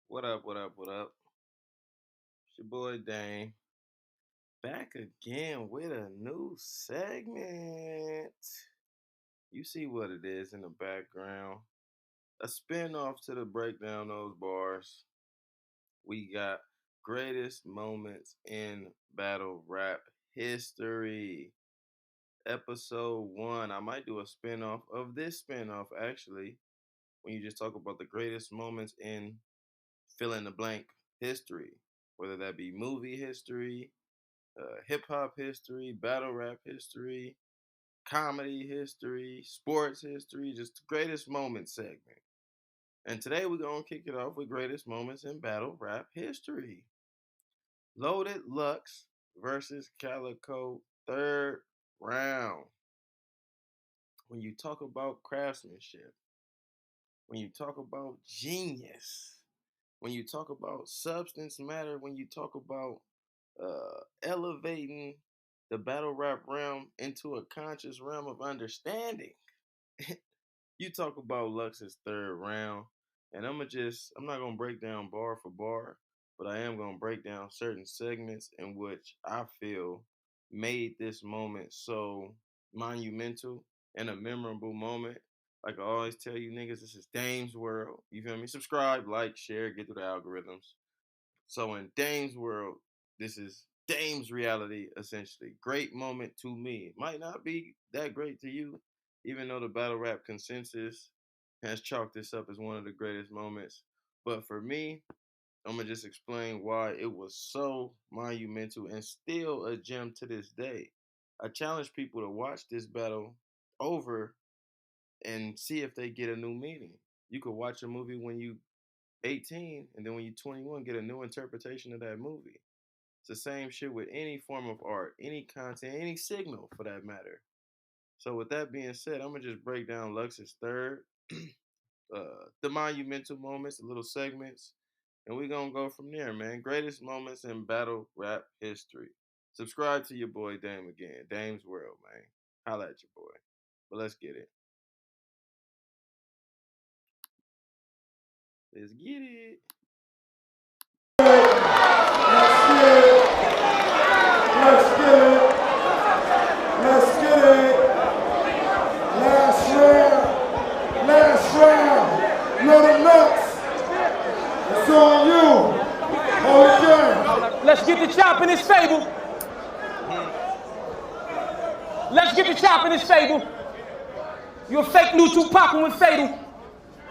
What up, what up, what up? It's your boy Dane. Back again with a new segment. You see what it is in the background. A spin-off to the breakdown those bars. We got greatest moments in battle rap history. Episode 1. I might do a spin-off of this spin-off actually. When you just talk about the greatest moments in fill in the blank history. Whether that be movie history, hip hop history, battle rap history, comedy history, sports history, just the greatest moments segment. And today we're going to kick it off with greatest moments in battle rap history. Loaded Lux versus Calico, third round. When you talk about craftsmanship, when you talk about genius, when you talk about substance matter, when you talk about elevating the battle rap realm into a conscious realm of understanding. You talk about Lux's third round, and I'm not gonna break down bar for bar, but I am gonna break down certain segments in which I feel made this moment so monumental and a memorable moment. Like I always tell you niggas, this is Dame's World. You feel me? Subscribe, like, share, get through the algorithms. So in Dame's world, this is Dame's reality, essentially. Great moment to me. Might not be that great to you, even though the battle rap consensus has chalked this up as one of the greatest moments. But for me, I'm gonna just explain why it was so monumental and still a gem to this day. I challenge people to watch this battle over and see if they get a new meaning. You could watch a movie when you 18 and then when you're 21 get a new interpretation of that movie. It's the same shit with any form of art, any content, any signal for that matter. So with that being said, I'm gonna just break down Lux's third, the monumental moments, the little segments, and we're gonna go from there, man. Greatest moments in battle rap history. Subscribe to your boy Dame again, Dame's World, man. Holla at your boy. But let's get it. Let's get it. Let's get it. Let's get it. Last round. Last round. Loaded nuts. It's on you. Hold it down. Let's get the chop in this fable. Let's get the chop in this fable. You're a fake new Tupac and went fatal.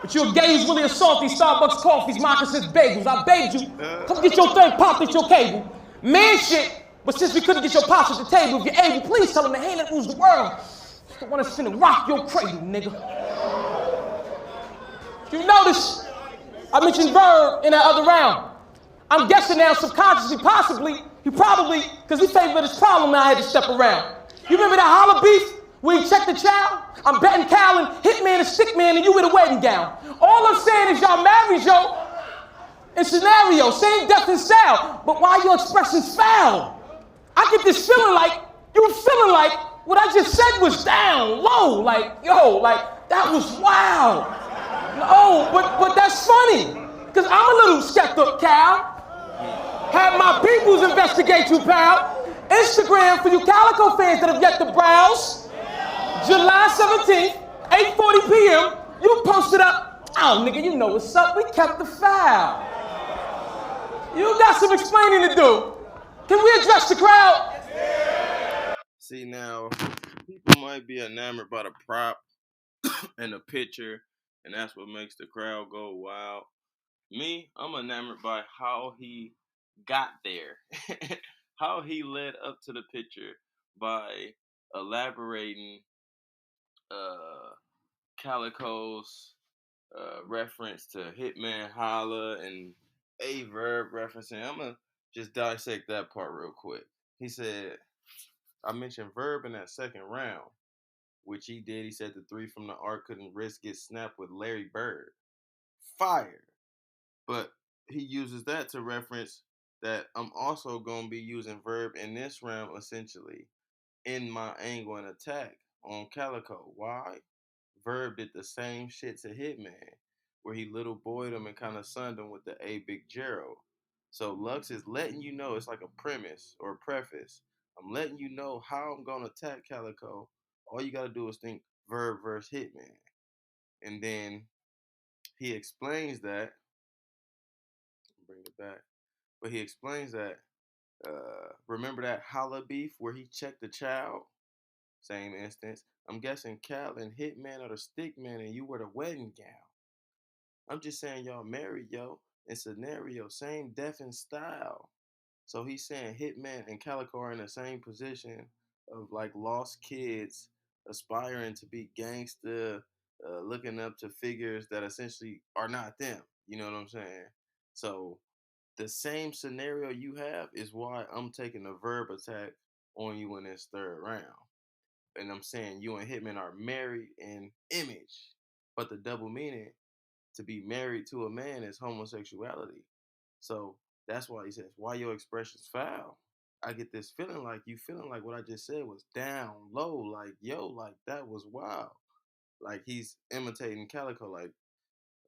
But you're a gay who's really a salty Starbucks coffees, moccasins, bagels. I begged you. Come get your thing popped at your cable. Man shit. But since we couldn't get your pops at the table, if you're able, please tell them the hand that rules the world. It's the one that's finna rock your cradle, nigga. You notice I mentioned Verb in that other round. I'm guessing now subconsciously, possibly, he probably, because he favored his problem now I had to step around. You remember that holler beef where he checked the child? I'm betting Cal and Hitman and Stickman and you with a wedding gown. All I'm saying is y'all married, yo, in scenario, same death and style, but why your expressions foul? I get this feeling like, you were feeling like what I just said was down, low, like, yo, like, that was wild. No, but that's funny, because I'm a little skeptical, Cal. Have my peoples investigate you, pal. Instagram for you Calico fans that have yet to browse. July 17th, 8:40 p.m. You posted up. Oh, nigga, you know what's up. We kept the file. You got some explaining to do. Can we address the crowd? See now, people might be enamored by the prop and the picture, and that's what makes the crowd go wild. Me, I'm enamored by how he got there, how he led up to the picture by elaborating Calico's reference to Hitman Holla and A Verb referencing. I'm gonna just dissect that part real quick. He said, I mentioned Verb in that second round, which he did. He said the three from the arc couldn't risk get snapped with Larry Bird. Fire. But he uses that to reference that I'm also going to be using Verb in this round, essentially, in my angle and attack on Calico. Why? Verb did the same shit to Hitman. where he little boyed him and kind of sunned him with the A Big Gerald. So Lux is letting you know, it's like a premise or a preface. I'm letting you know how I'm gonna attack Calico. All you gotta do is think verb versus hitman. And then he explains that, bring it back, but he explains that, remember that holla beef where he checked the child? Same instance. I'm guessing Cal and Hitman are the stick man and you were the wedding gown. I'm just saying y'all married, yo. In scenario, same death and style. So he's saying Hitman and Calico are in the same position of like lost kids aspiring to be gangster, looking up to figures that essentially are not them. You know what I'm saying? So the same scenario you have is why I'm taking a verb attack on you in this third round. And I'm saying you and Hitman are married in image, but the double meaning to be married to a man is homosexuality. So that's why he says, why your expressions foul? I get this feeling like you feeling like what I just said was down low, like yo, like that was wild. Like he's imitating Calico. Like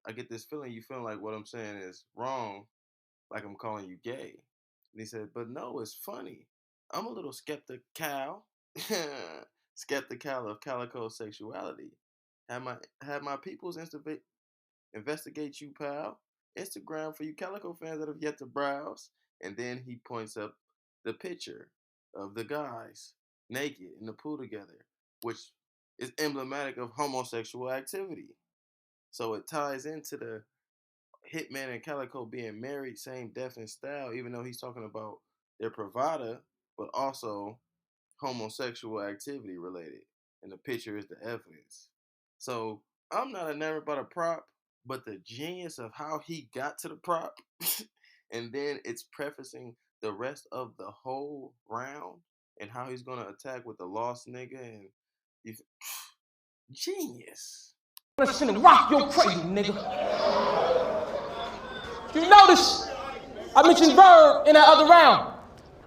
I get this feeling you feeling like what I'm saying is wrong, like I'm calling you gay. And he said, but no, it's funny. I'm a little skeptical, skeptical of Calico's sexuality. Have my people's investigate you, pal. Instagram for you Calico fans that have yet to browse. And then he points up the picture of the guys naked in the pool together, which is emblematic of homosexual activity. So it ties into the Hitman and Calico being married, same death and style, even though he's talking about their provider, but also homosexual activity related. And the picture is the evidence. So I'm not enamored by the prop, but the genius of how he got to the prop, and then it's prefacing the rest of the whole round and how he's gonna attack with the lost nigga and you, genius. Listen and rock your cradle, nigga. You notice I mentioned verb in that other round.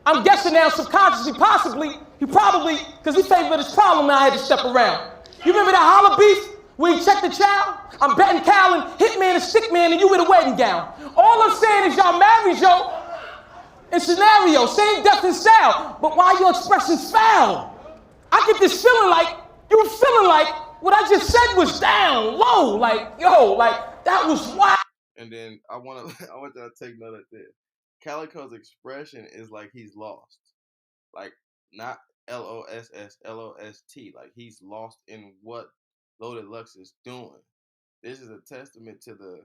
I'm guessing now subconsciously, possibly, he probably, because he favored his problem now I had to step around. You remember that holla beef where he checked the child? I'm betting Cal and Hitman and Stickman and you with a wedding gown. All I'm saying is y'all married, yo, in scenario, same death and style, but why your expressions foul? I get this feeling like, you were feeling like what I just said was down low, like, yo, like, that was wild. And then I want y'all to take note of this. Calico's expression is like he's lost, like not LOST, like he's lost in what Loaded Lux is doing. This is a testament to the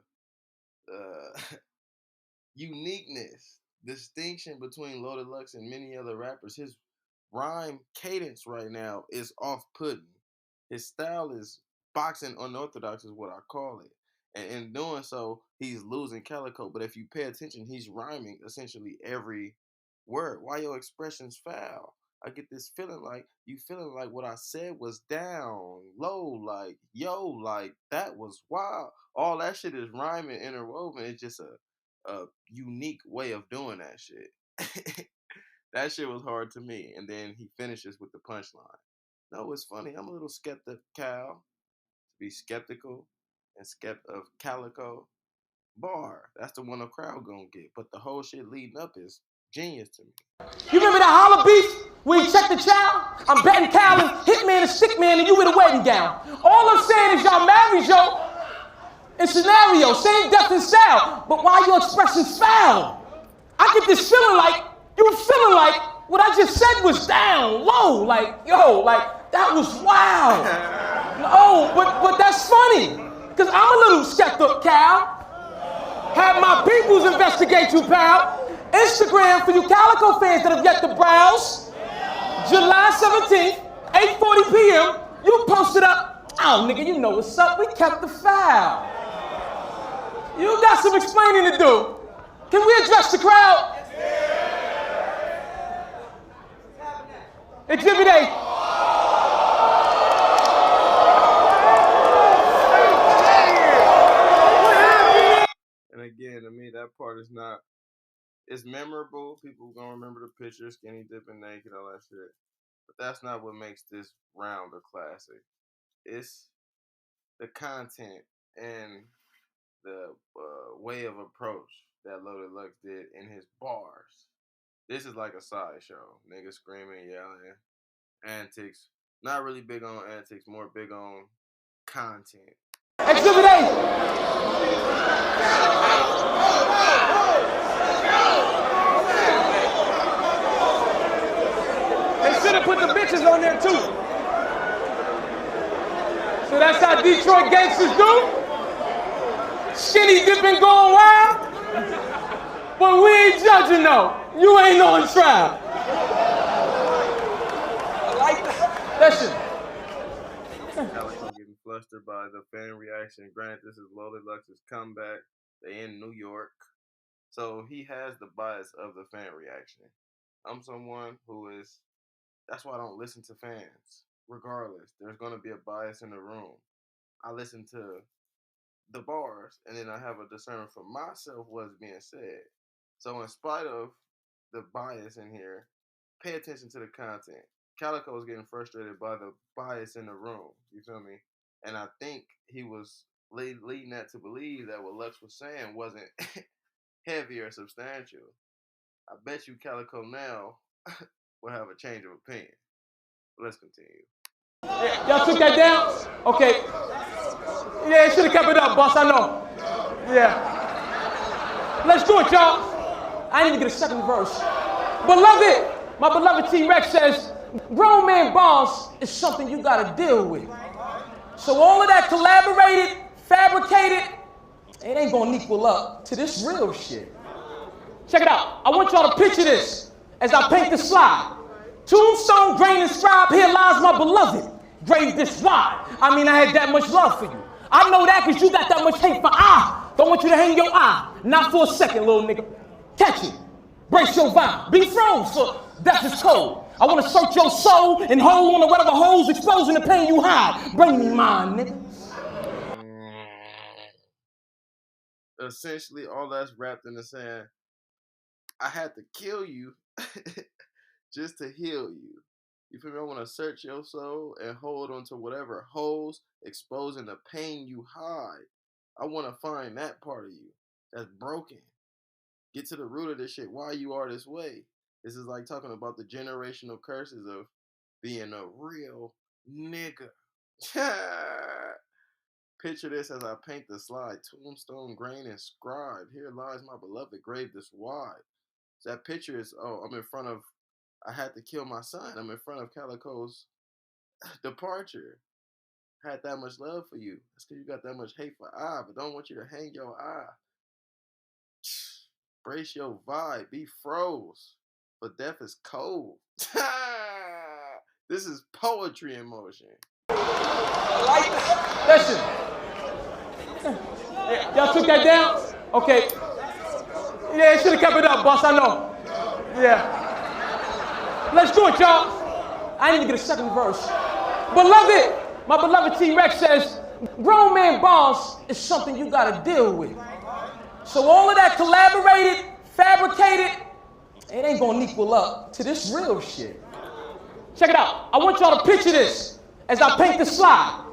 uniqueness, distinction between Loaded Lux and many other rappers. His rhyme cadence right now is off-putting. His style is boxing unorthodox, is what I call it. And in doing so, he's losing Calico. But if you pay attention, he's rhyming essentially every word. Why your expressions foul? I get this feeling like you feeling like what I said was down low, like yo, like that was wild. All that shit is rhyming, interwoven. It's just a unique way of doing that shit. That shit was hard to me. And then he finishes with the punchline. No, it's funny. I'm a little skeptical. To be skeptical and of Calico bar. That's the one the crowd gonna get. But the whole shit leading up is genius to me. You remember that holla beef where he checked the child? I'm betting Cal and Hitman and Stickman and you with a wedding gown. All I'm saying is y'all married, yo, in scenario, same death and style, but why your expressions foul? I get this feeling like, you were feeling like what I just said was down low, like, yo, like, that was wild. No, but that's funny, because I'm a little skeptical, Cal. Have my peoples investigate you, pal. Instagram for you Calico fans that have yet to browse. July 17th, 8:40 p.m. You posted up. Oh, nigga, you know what's up. We kept the file. You got some explaining to do. Can we address the crowd? Exhibit A. And again, to me, that part is not. It's memorable. People gonna remember the picture, skinny dipping naked, all that shit. But that's not what makes this round a classic. It's the content and the way of approach that Loaded Lux did in his bars. This is like a sideshow. Niggas screaming, yelling, antics. Not really big on antics, more big on content. Exhibit A. They should have put the bitches on there too. So that's how Detroit gangsters do. Skinny dipping going wild. But we ain't judging though. You ain't on trial. I like that. That shit. Calico getting flustered by the fan reaction. Granted, this is Loaded Lux's comeback. They in New York. So he has the bias of the fan reaction. I'm someone who is, that's why I don't listen to fans. Regardless, there's going to be a bias in the room. I listen to the bars, and then I have a discernment for myself what's being said. So in spite of the bias in here, pay attention to the content. Calico was getting frustrated by the bias in the room. You feel me? And I think he was leading that to believe that what Lux was saying wasn't heavy or substantial. I bet you Calico now will have a change of opinion. Let's continue. Y'all took that down? Okay. Yeah, should have kept it up, boss. I know. Yeah. Let's do it, y'all. I didn't even get a second verse. Beloved, my beloved T-Rex says, grown man boss is something you gotta deal with. So all of that collaborated, fabricated, it ain't gonna equal up to this real shit. Check it out. I want y'all to picture this as I paint the slide. Tombstone, grain, and scribe, here lies my beloved. Grave this wide. I mean, I had that much love for you. I know that because you got that much hate, but I don't want you to hang your eye. Not for a second, little nigga. Catch it. Brace your vibe. Be froze, for death is cold. I want to search your soul and hold on to whatever holes exposing the pain you hide. Bring me mine, nigga. Essentially, all that's wrapped in the saying, I had to kill you just to heal you. You feel me? I want to search your soul and hold on to whatever holes exposing the pain you hide. I want to find that part of you that's broken. Get to the root of this shit, why you are this way. This is like talking about the generational curses of being a real nigga. Picture this as I paint the slide. Tombstone, grain, and scribe. Here lies my beloved, grave this wide. So that picture is, I'm in front of, I had to kill my son. I'm in front of Calico's departure. Had that much love for you. That's because you got that much hate for I, but don't want you to hang your eye. Brace your vibe. Be froze. But death is cold. This is poetry in motion. I like that. Listen. Y'all took that down? Okay. Yeah, should have kept it up, boss. I know. Yeah. Let's do it, y'all. I didn't even get a second verse. Beloved, my beloved T-Rex says, grown man boss is something you gotta deal with. So all of that collaborated, fabricated, it ain't gonna equal up to this real shit. Check it out. I want y'all to picture this as I paint the slide.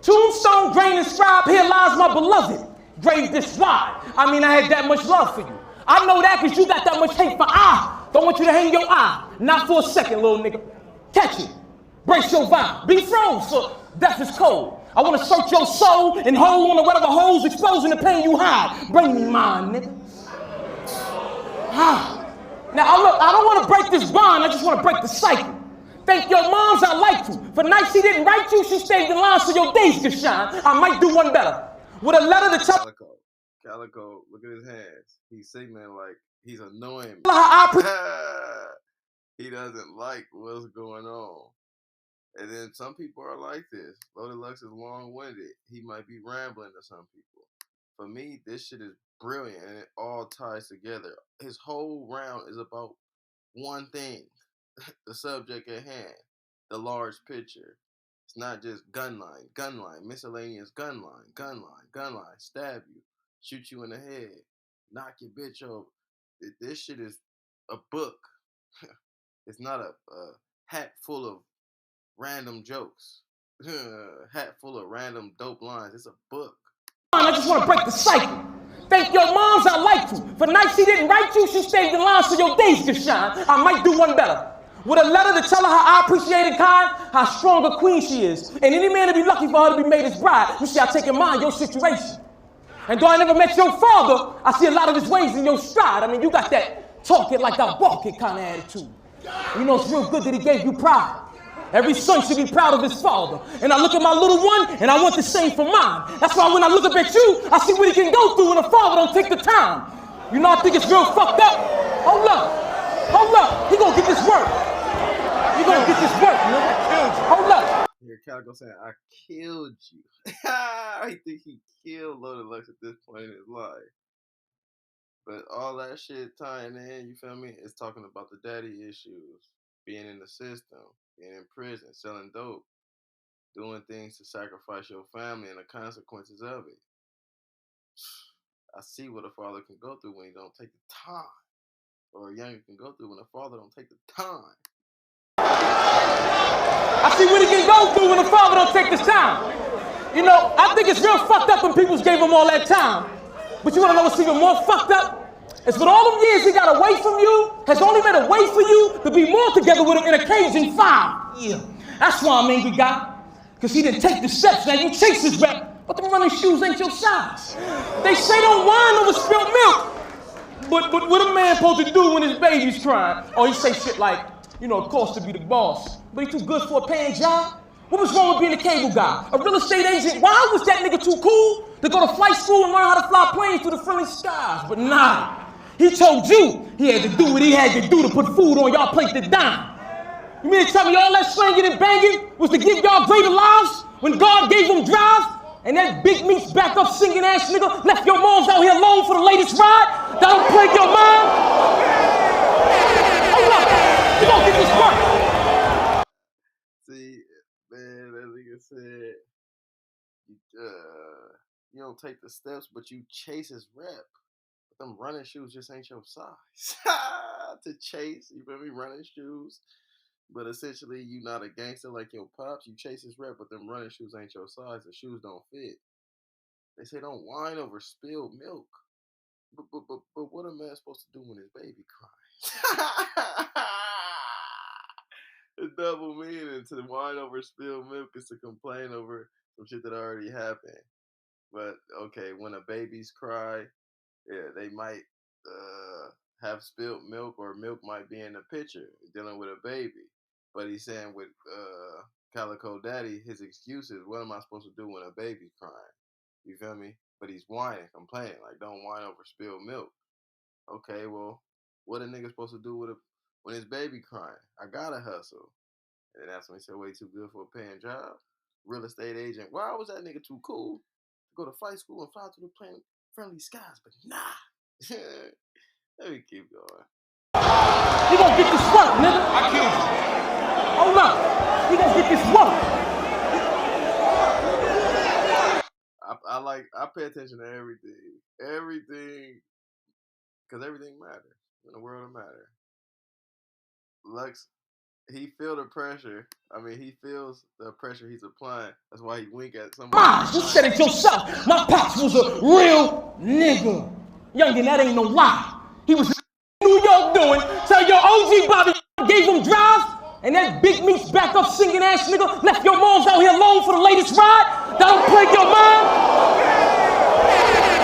Tombstone, grain, and scribe, here lies my beloved. Grave this wide. I mean, I had that much love for you. I know that because you got that much hate, but I don't want you to hang your eye. Not for a second, little nigga. Catch it. Brace your vibe. Be froze, for death is cold. I want to search your soul and hold on to whatever holes exposing the pain you hide. Bring me mine, nigga. Now, look, I don't want to break this bond. I just want to break the cycle. Thank your moms I liked you. For nights she didn't write you, she stayed in line so your days could shine. I might do one better. With a letter to tell Calico, look at his hands. He's signaling like he's annoying me. He doesn't like what's going on. And then some people are like this. Loaded Lux is long-winded. He might be rambling to some people. For me, this shit is brilliant and it all ties together. His whole round is about one thing. The subject at hand. The large picture. It's not just gun line, miscellaneous gun line, stab you, shoot you in the head, knock your bitch over. This shit is a book. It's not a hat full of random jokes, hat full of random dope lines. It's a book. I just want to break the cycle. Thank your moms I liked you. For nights she didn't write you, she stayed in line so your days could shine. I might do one better. With a letter to tell her how I appreciate and kind, how strong a queen she is. And any man to be lucky for her to be made his bride, you see I take in mind your situation. And though I never met your father, I see a lot of his ways in your stride. I mean, you got that talk it like I walk it kind of attitude. You know, it's real good that he gave you pride. Every son should be proud of his father. And I look at my little one, and I want the same for mine. That's why when I look up at you, I see what he can go through when a father don't take the time. You know, I think it's real fucked up. Hold up. He gonna get this work. You gonna get this work, man. Hold up. Here, Calico saying, I killed you. I think he killed Loaded Lux at this point in his life. But all that shit tying in, you feel me? It's talking about the daddy issues, being in the system, being in prison, selling dope, doing things to sacrifice your family and the consequences of it. I see what a father can go through when he don't take the time. Or a youngin can go through when a father don't take the time. I see what he can go through when a father don't take this time. You know, I think it's real fucked up when people gave him all that time. But you want to know what's even more fucked up? It's with all them years he got away from you, has only made a way for you to be more together with him in occasion 5. Yeah. That's why I'm angry, guy. Because he didn't take the steps. Now you chase his rep, but them running shoes ain't your size. They say don't whine over spilled milk. But what a man supposed to do when his baby's crying? Oh, he say shit like, you know, of course to be the boss, but he too good for a paying job? What was wrong with being a cable guy? A real estate agent? Why was that nigga too cool to go to flight school and learn how to fly planes through the friendly skies? But nah, he told you he had to do what he had to do to put food on y'all plate to dime. You mean to tell me all that slanging and banging was to give y'all greater lives when God gave them drive? And that big meat's back up singing ass nigga left your moms out here alone for the latest ride? That don't plague your mind? Hold up, you gonna get this work. See, man, that nigga said, you don't take the steps, but you chase his rep. But them running shoes just ain't your size. To chase, you feel me? Running shoes. But essentially, you not a gangster like your pops. You chase his rep, but them running shoes ain't your size. The shoes don't fit. They say don't whine over spilled milk. But what a man supposed to do when his baby crying? The double meaning to whine over spilled milk is to complain over some shit that already happened. But okay, when a baby's cry, yeah, they might have spilled milk, or milk might be in the picture dealing with a baby. But he's saying with Calico Daddy, his excuse is, what am I supposed to do when a baby's crying? You feel me? But he's whining, complaining, like, don't whine over spilled milk. Okay, well, what a nigga supposed to do when his baby crying? I gotta hustle. And that's when he said, way too good for a paying job. Real estate agent. Why was that nigga too cool to go to flight school and fly through the plane friendly skies? But nah. Let me keep going. You gonna get this work, nigga. I killed you. Hold up. You gonna get this work. I pay attention to everything. Everything. Because everything matters. In the world it matters. Lux, he feel the pressure. I mean, he feels the pressure he's applying. That's why he wink at somebody. You said it yourself. My pops was a real nigga. Youngin, that ain't no lie. He was in New York doing. Tell your OG Bobby gave him drive. And that big meat's back up singing ass nigga left your moms out here alone for the latest ride? That don't plague your mind?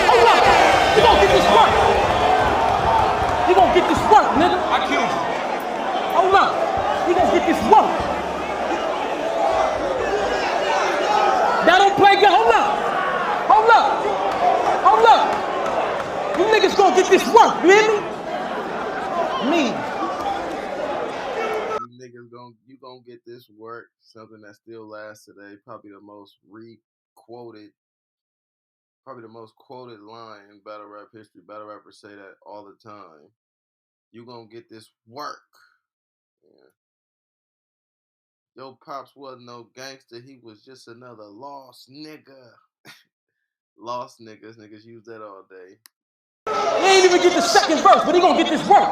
Hold up. You gonna get this work. You gonna get this work, nigga. I killed you. Hold up. You gonna get this work. That don't plague your. Hold up. Hold up. Hold up. You niggas gonna get this work, you hear me? Me. You gonna get this work, something that still lasts today. Probably the most quoted line in battle rap history. Battle rappers say that all the time. You gonna get this work. Yeah. Yo, pops wasn't no gangster. He was just another lost nigga. Lost niggas. Niggas use that all day. He ain't even get the second verse, but he gonna get this work.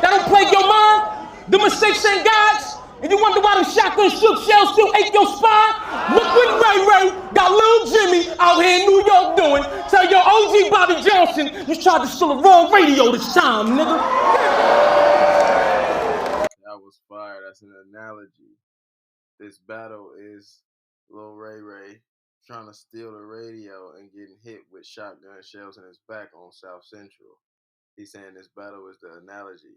That don't plague your mind? The mistakes ain't God's. And you wonder why them shotgun shook shells still ache your spine? Look what Ray Ray got little Jimmy out here in New York doing. Tell your OG Bobby Johnson you tried to steal the wrong radio this time, nigga. That was fire. That's an analogy. This battle is Lil Ray Ray trying to steal the radio and getting hit with shotgun shells in his back on South Central. He's saying this battle is the analogy.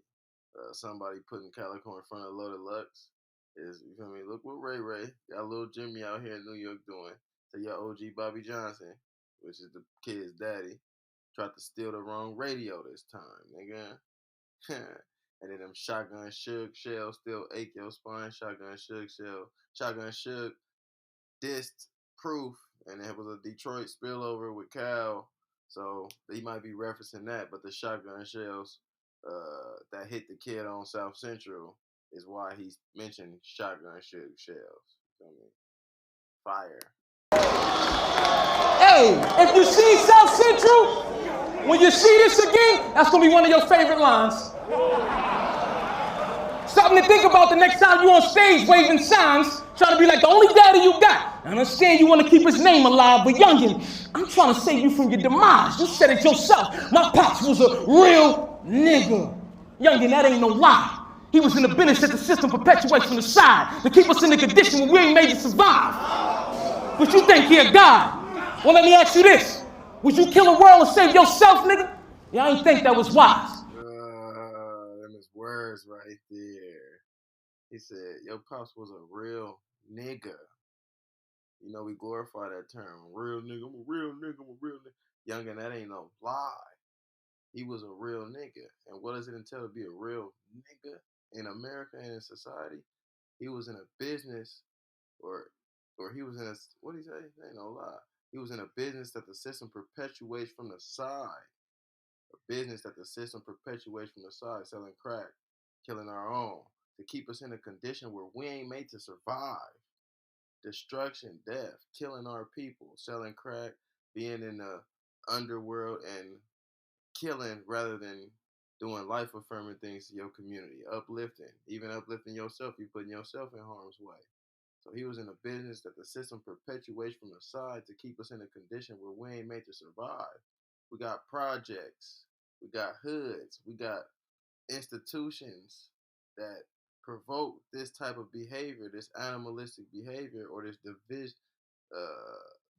Somebody putting Calico in front of Loaded Lux is, you feel me? Look what Ray Ray got little Jimmy out here in New York doing. So your OG Bobby Johnson, which is the kid's daddy, tried to steal the wrong radio this time, nigga. And then them shotgun shook shells still ache your spine. Shotgun shook shell. Shotgun shook dissed Proof, and it was a Detroit spillover with Cal. So he might be referencing that, but the shotgun shells that hit the kid on South Central is why he mentioned shotgun shook shells. You feel me? Fire. Hey, if you see South Central, when you see this again, that's gonna be one of your favorite lines. Something to think about the next time you on stage waving signs, trying to be like the only daddy you got. I understand you want to keep his name alive, but youngin, I'm trying to save you from your demise. You said it yourself. My pops was a real nigga. Youngin, that ain't no lie. He was in the business that the system perpetuates from the side to keep us in the condition where we ain't made to survive. But you think he a god? Well, let me ask you this. Would you kill the world and save yourself, nigga? Yeah, I ain't think that was wise. Them is words right there. He said, your pops was a real nigga. You know, we glorify that term. Real nigga, I'm a real nigga, I'm a real nigga. Youngin, that ain't no lie. He was a real nigga. And what does it entail to be a real nigga in America and in society? He was in a business, or he was in a, what did he say? That ain't no lie. He was in a business that the system perpetuates from the side. A business that the system perpetuates from the side, selling crack, killing our own, to keep us in a condition where we ain't made to survive. Destruction, death, killing our people, selling crack, being in the underworld and killing rather than doing life affirming things to your community, uplifting, even uplifting yourself, you putting yourself in harm's way. So he was in a business that the system perpetuates from the side to keep us in a condition where we ain't made to survive. We got projects, we got hoods, we got institutions that provoke this type of behavior, this animalistic behavior, or this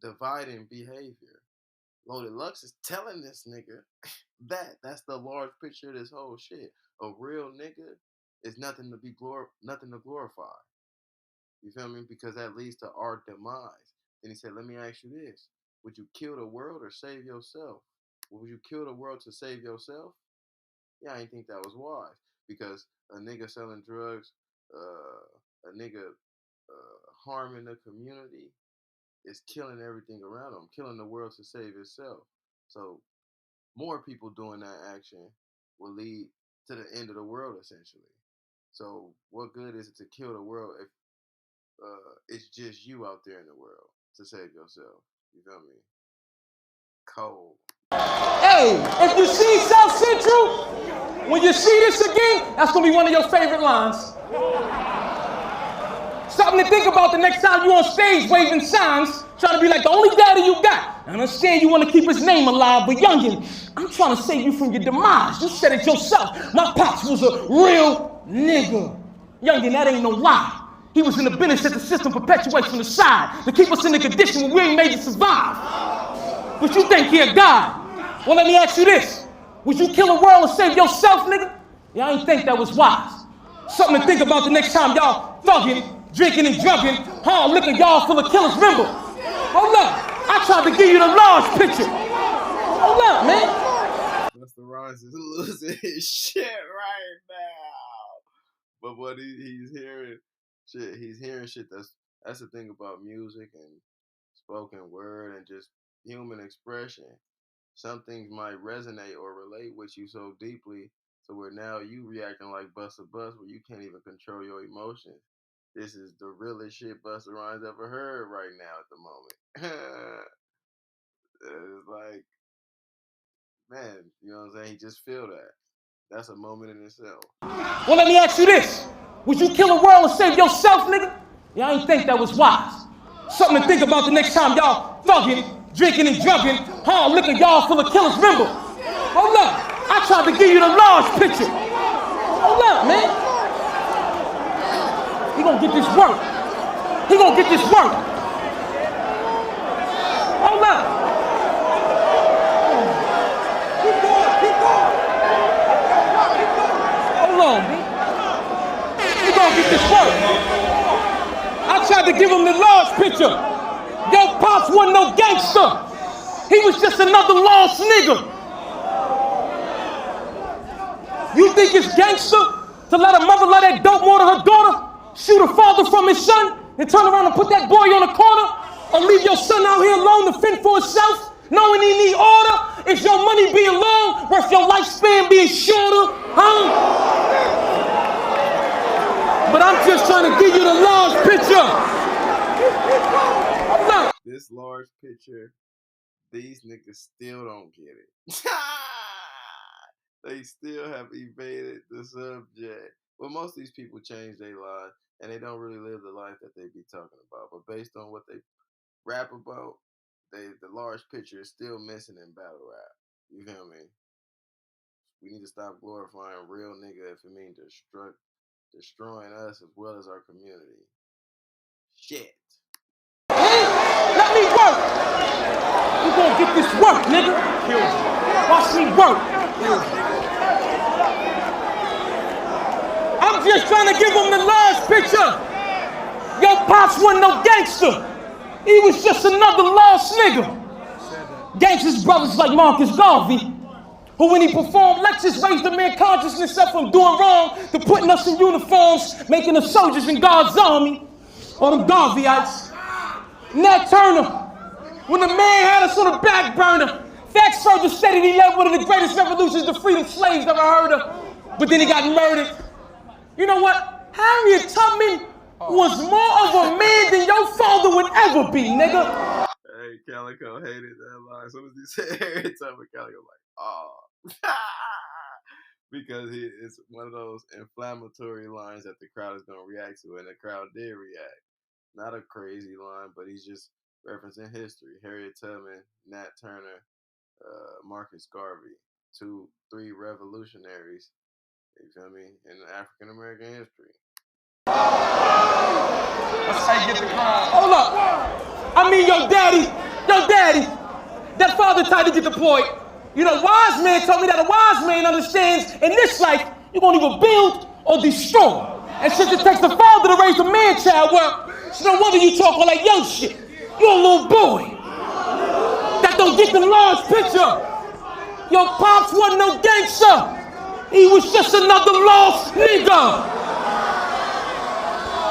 dividing behavior. Loaded Lux is telling this nigga that's the large picture of this whole shit. A real nigga is nothing to glorify. You feel me? Because that leads to our demise. Then he said, let me ask you this. Would you kill the world or save yourself? Would you kill the world to save yourself? Yeah, I didn't think that was wise. Because a nigga selling drugs, a nigga harming the community is killing everything around him, killing the world to save itself. So more people doing that action will lead to the end of the world, essentially. So what good is it to kill the world if it's just you out there in the world to save yourself? You feel me? Cold. Hey, if you see South Central, when you see this again, that's gonna be one of your favorite lines. Something to think about the next time you on stage waving signs, trying to be like the only daddy you got. I understand you want to keep his name alive, but youngin, I'm trying to save you from your demise. You said it yourself. My pops was a real nigga. Youngin, that ain't no lie. He was in the business that the system perpetuates from the side to keep us in the condition where we ain't made to survive. But you think he a god? Well, let me ask you this. Would you kill the world and save yourself, nigga? Yeah, I ain't think that was wise. Something to think about the next time y'all thugging, drinking and drunken, hard liquor y'all full of killers. Remember, hold up. I tried to give you the large picture. Hold up, man. Busta Rhymes is losing his shit right now. But what he's hearing, he's hearing shit that's the thing about music and spoken word and just human expression. Some things might resonate or relate with you so deeply, so where now you reacting like Busta Bus, where you can't even control your emotions. This is the realest shit Busta Rhymes ever heard right now at the moment. It's like, man, you know what I'm saying? He just feel that. That's a moment in itself. Well, let me ask you this. Would you kill a world and save yourself, nigga? Yeah, I ain't think that was wise. Something to think about the next time y'all thugging, drinking and drugging, hard liquor y'all full of killers. Remember, hold up, I tried to give you the large picture. Hold up, man. He gonna get this work. He gonna get this work. Hold up. Keep going, keep going. Hold on, man. He gonna get this work. I tried to give him the large picture. Yo, Pops wasn't no gangster. He was just another lost nigga. You think it's gangster to let a mother let that dope more to her daughter, shoot her father from his son, and turn around and put that boy on the corner? Or leave your son out here alone to fend for himself, knowing he need order? Is your money being long worth your lifespan being shorter? Huh? But I'm just trying to give you the large picture. This large picture, these niggas still don't get it. They still have evaded the subject. Well, most of these people change their lives and they don't really live the life that they be talking about. But based on what they rap about, the large picture is still missing in battle rap. You feel me? We need to stop glorifying real nigga if it means destroying us as well as our community. Shit. Let me work. You gonna get this work, nigga. Watch me work. I'm just trying to give him the large picture. Yo, Pops wasn't no gangster. He was just another lost nigga. Gangsters brothers like Marcus Garvey, who when he performed lectures raised the man consciousness up from doing wrong to putting us in uniforms, making us soldiers in God's army, or them Garveyites. Nat Turner, when the man had us on the back burner, facts further stated he led one of the greatest revolutions the freedom slaves ever heard of, but then he got murdered. You know what? Harriet Tubman was more of a man than your father would ever be, nigga. Hey, Calico hated that line. As soon as he said Harriet Tubman, Calico like, oh. Because it's one of those inflammatory lines that the crowd is going to react to, and the crowd did react. Not a crazy line, but he's just referencing history. Harriet Tubman, Nat Turner, Marcus Garvey, 3 revolutionaries, you feel me, in African American history. That's how you get the crowd. Hold up. I mean, your daddy, that father tried to get deployed. You know, wise man told me that a wise man understands in this life, you're going to either build or destroy. And since it takes the father to raise a man-child, well, it's no wonder you talk all that young shit. You're a little boy that don't get the large picture. Your Pops wasn't no gangster. He was just another lost nigga.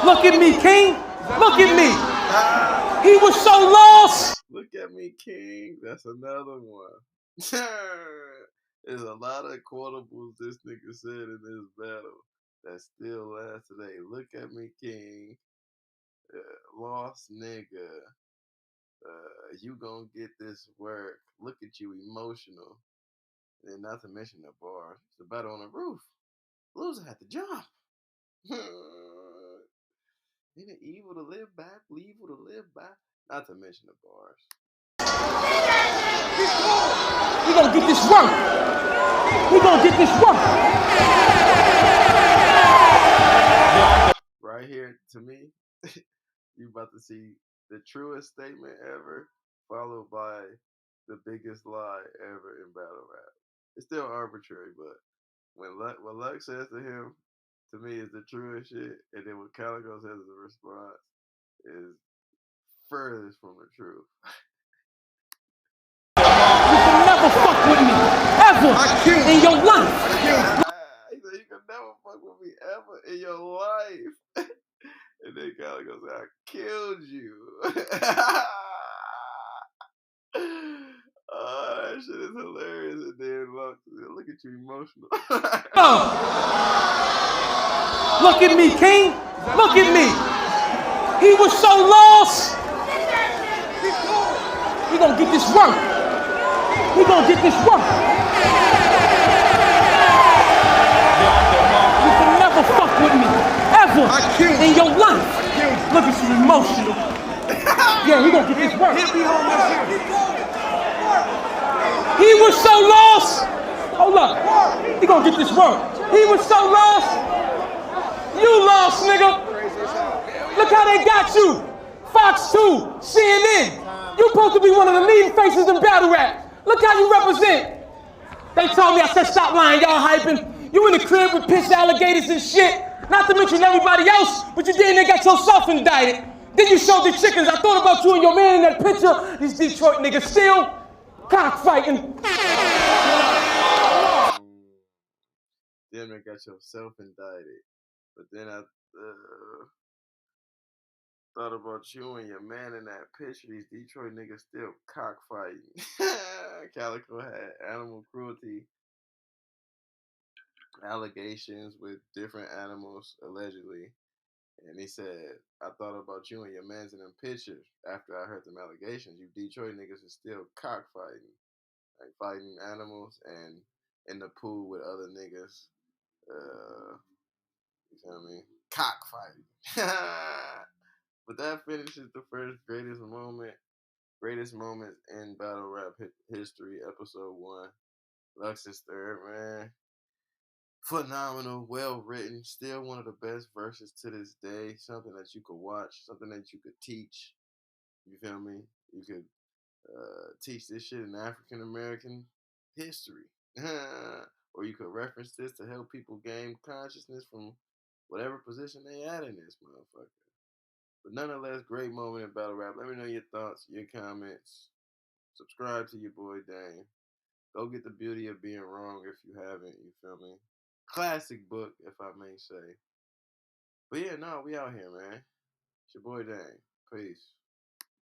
Look at me, King. Look at me. He was so lost. Look at me, King. That's another one. There's a lot of quotables this nigga said in this battle that still last today. Look at me, King. Lost nigga. You gonna get this work. Look at you, emotional. And not to mention the bars. It's a battle on the roof. Loser had to jump. Ain't it evil to live by? Evil to live by? Not to mention the bars. We gonna get this work. We gonna get this work. Right here, to me, you about to see the truest statement ever, followed by the biggest lie ever in battle rap. It's still arbitrary, but what Luck says to him, to me, is the truest shit, and then what Calico says as a response is furthest from the truth. You can never fuck with me, ever, in your life. He said, you can never fuck with me ever in your life. And then Calico said, I killed you. Oh, that shit is hilarious. And then look at you emotional. Look at me, King. Look at me. He was so lost. We gonna get this work. We gonna get this work. You can never fuck with me, ever. is emotional. Yeah, he gonna get this work. He was so lost. Hold up. He gonna get this work. He was so lost. You lost, nigga. Look how they got you. Fox 2, CNN. You supposed to be one of the leading faces in battle rap. Look how you represent. They told me, I said, stop lying, y'all hyping. You in the crib with piss alligators and shit. Not to mention everybody else, but you did and got yourself indicted. Then you showed the chickens. I thought about you and your man in that picture. These Detroit niggas still cockfighting. Then they got yourself indicted. But then I thought about you and your man in that picture. These Detroit niggas still cockfighting. Calico had animal cruelty allegations with different animals, allegedly. And he said, I thought about you and your mans in them pictures after I heard them allegations. You Detroit niggas are still cockfighting. Like fighting animals and in the pool with other niggas. You feel me? Cockfighting. But that finishes the first greatest moments in battle rap history, episode 1. Lux's third, man. Phenomenal, well written, still one of the best verses to this day. Something that you could watch, something that you could teach. You feel me? You could teach this shit in African American history. Or you could reference this to help people gain consciousness from whatever position they at in this motherfucker. But nonetheless, great moment in battle rap. Let me know your thoughts, your comments. Subscribe to your boy Dane. Go get The Beauty of Being Wrong if you haven't, you feel me? Classic book, if I may say. But yeah, no, we out here, man. It's your boy Dane. Peace.